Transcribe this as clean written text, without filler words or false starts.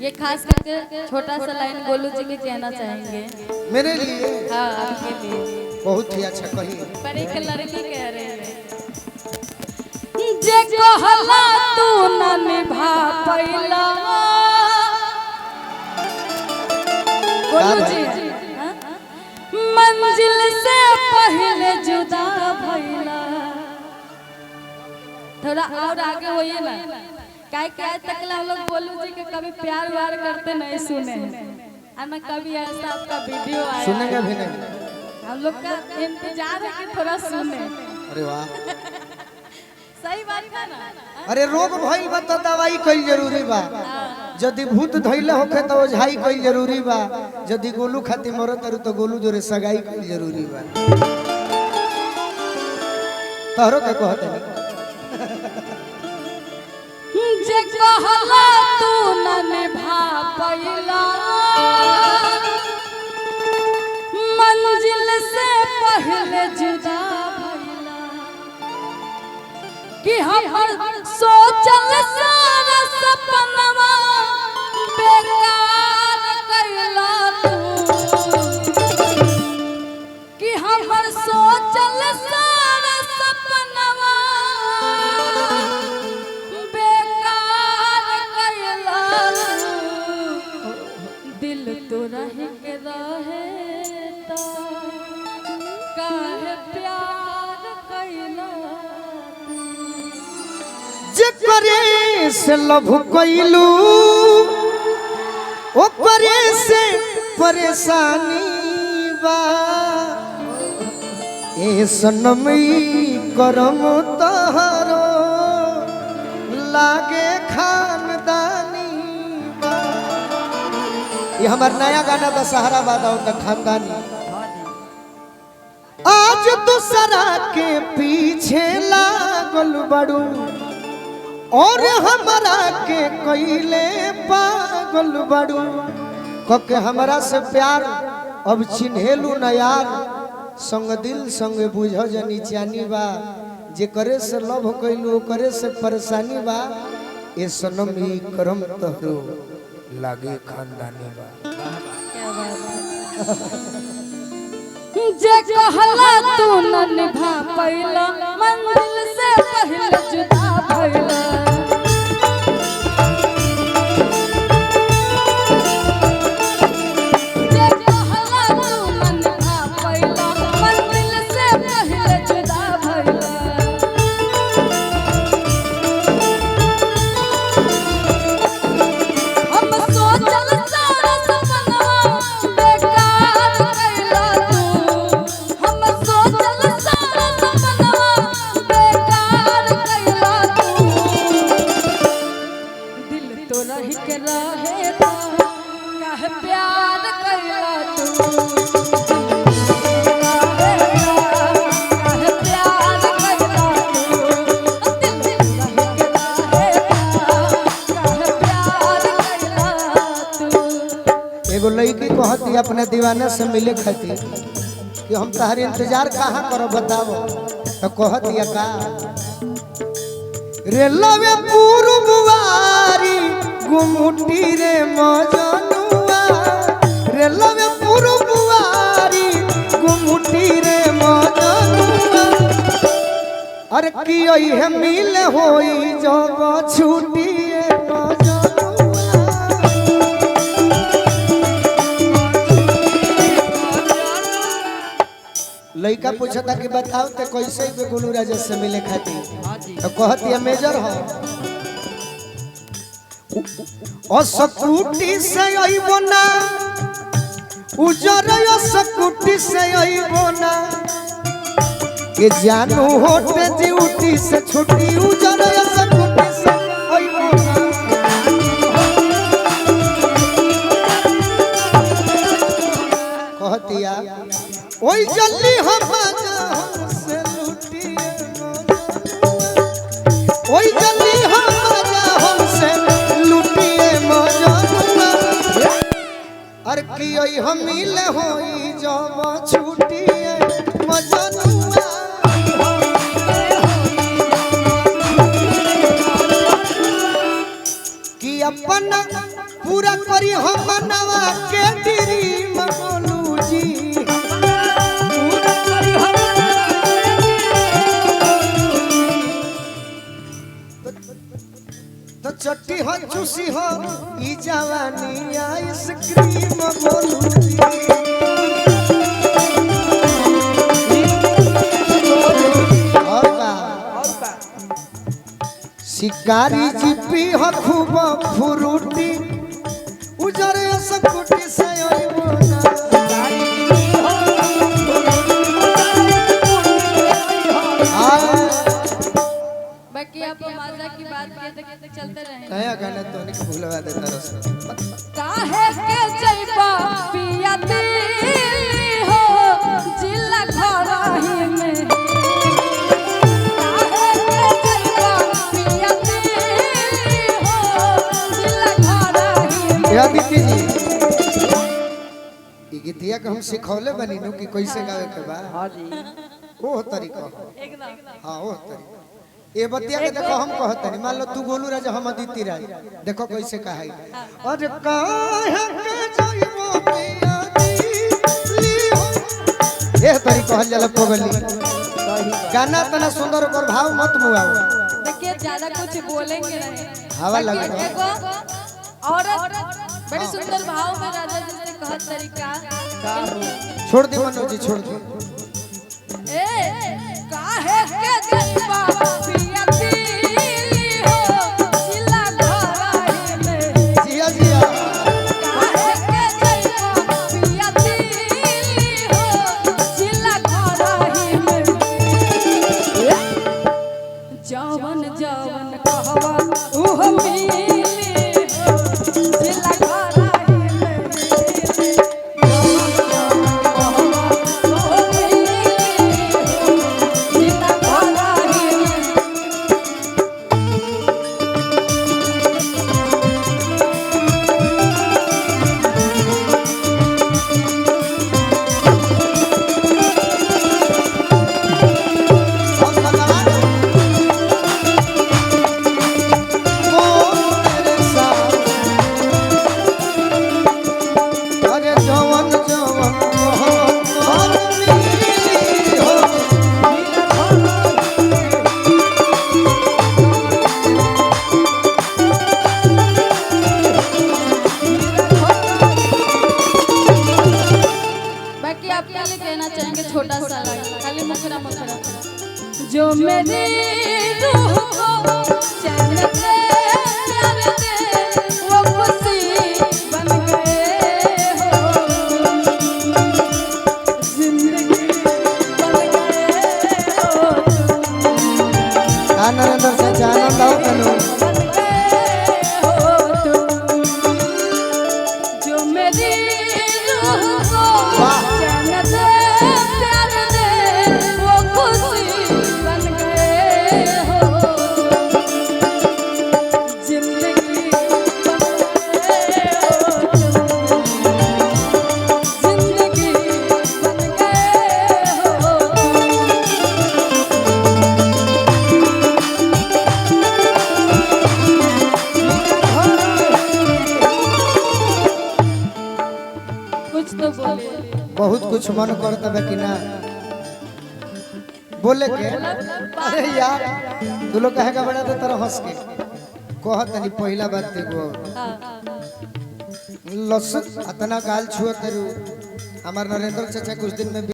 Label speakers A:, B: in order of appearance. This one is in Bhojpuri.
A: ये खास करके छोटा सा लाइन गोलू जी के कहना चाहेंगे
B: मेरे लिए।
A: हाँ आपके लिए
B: बहुत ही अच्छा कही।
A: पर एक लड़की कह रही है जे कहला तू न निभा पैला गोलू जी हाँ? मंजिल से पहले जुदा भइला। थोड़ा और आगे होइए ना काय काय तकला हम लोग गोलू जी के कभी प्यार व्यार करते नहीं सुने ना कभी ऐसा आपका वीडियो आया
B: सुनेंगे भी नहीं।
A: हम लोग का इंतजार है कि थोड़ा सुने।
B: अरे वाह
A: सही बात है ना।
B: अरे रोग भइल बा तो दवाई कईल जरूरी बा। यदि भूत धइले होखे तो ओझाई कईल जरूरी बा। यदि गोलू खाती मरत रु तो गोलू जोरे सगाई कईल जरूरी बा। तोहरो के कहत नहीं
A: जे कहला तू न निभा पैला मंजिल से पहले जुदा भइला कि हम सोचल सारा सपनवा बेकार कइला तू कि हम सोचल सारा सपनवा दिल तो रह के रहे तो काहे प्यार कइला
B: जे करे से लभ कइलू ओ करे से परेशानी बा। ए सनमई करम तहरो लागे खानदानी बा। ये हमार नया गाना दशहरा बादाओ का खानदानी। आज दूसरा के पीछे लागल बड़ू और हमारा के कइले पागल बड़ू कके हमरा से प्यार अब चिन्हेलू न यार। संग दिल संग बुझ जनी चानी बा। जे करे से लव कइलू करे से परेशानी बा। ए सनम ही करम तहरो लागे खानदानी बा।
A: क्या बात है। जे कहला तू न निभा पैला मंजिल से पहले जुदा भइला जे कहला तू न निभा पैला मंजिल से पहले जुदा भइला हम सोचल सारा सपनवा बेकार कइला तू हम सोचल सारा सपनवा बेकार कइला तू दिल तो रह के रहे तो काहे प्यार कइला तू काहे प्यार कइला तू दिल रह के रहे काहे प्यार कइला तू।
B: एगो लड़की कहती अपने दीवाना से मिले खातिर कि हम तहर इंतजार कहाँ करो बताओ तो कहती का रे लवे पूर्ववारी गुमुटी रे मजनुआ रे लवे पूर्ववारी गुमुटी रे मजनुआ। अरे की है मिल होई जब छुट्टी लड़का पूछता कि बताओ ते कैसे के गोलू राजा से मिले खातिर तो कहती है मेजर हो ओ सकुटी से आइबो ना उजर ओ सकुटी से आइबो ना के जानू होते ड्यूटी से छुट्टी उजर ओ सकुटी से आइबो ना। कहतिया ओई जल्दी हम से लुटिए ओई जल्दी हमसे लुटिए मजनुआ। अरे की ओई हम मिले होई जब छुटिए मजनुआ। कि अब सपना पूरा करी हम मनवा के ड्रीम बोलू जी तो चट्टी हो चूसी हो ई जवानी आइसक्रीम बोलू जी और का शिकारी जीपी हो खूब फ्रूटी उजरे सकुटी से ओइबो ना
A: बाकी आप माजा की बात कहते चलते रहे
B: नया गाना तो नहीं भूलवा देता रस
A: काहे के जइबा पिया दिल्ली हो जिला घरही में काहे के जइबा पिया दिल्ली हो जिला घरही में
B: या दीदी जी ई गीतिया के हम सिखौले बनी नु कि कैसे गावे के बा हां जी वो तरीका
A: एकदम
B: हां वो तरीका ये बतिया के देखो हम कहत नहीं मान लो तू गोलू राजा हम अदिति राज देखो कैसे कहा है अरे काहे के जइबो पिया दिल्ली हो ए तरी कहल जाला पगली गाना तना सुंदर और भाव मत मुआओ
A: देखिए ज्यादा कुछ बोलेंगे नहीं
B: हवा लगे
A: देखो औरत बड़ी सुंदर भाव में राजा जी से कहत तरीका
B: छोड़ दे मनोज जी छोड़ दे
A: ए काहे के जइबा पिया दिल्ली हो जिला घरही में
B: जिया जिया
A: काहे के जइबा पिया दिल्ली हो जिला घरही में जवन जवन कहवा उह मिली हो जिला घरही में जवन जवन कहवा उह मिली हो जिला घरही में
B: हम भगवान मोरे साथ अरे जवन जवन मोहन मिली हो
A: बाकी आपके लिए कहना चाहेंगे छोटा सा लाइन खाली मुखरा मुखरा जो मेरी रूह को चैन दे प्यार दे वो खुशी बन गए हो जिंदगी बन गए हो
B: नरेंद्र से आनंद आओ तनु
A: बन गए हो तुम जो मेरी रूह को
B: वाह।
A: चैन दे प्यार दे वो खुशी बन गए हो जिंदगी बन गए हो तुम जिंदगी बन गए हो कुछ तो बोलिए
B: बहुत कुछ मन करता है कि ना बोले के अरे यार तू लोग कहेगा बड़ा तो तरह हंस के कहत नहीं पहला बात देखो लस अतना गाल छुआ तेरू हमार नरेंद्र चाचा कुछ दिन में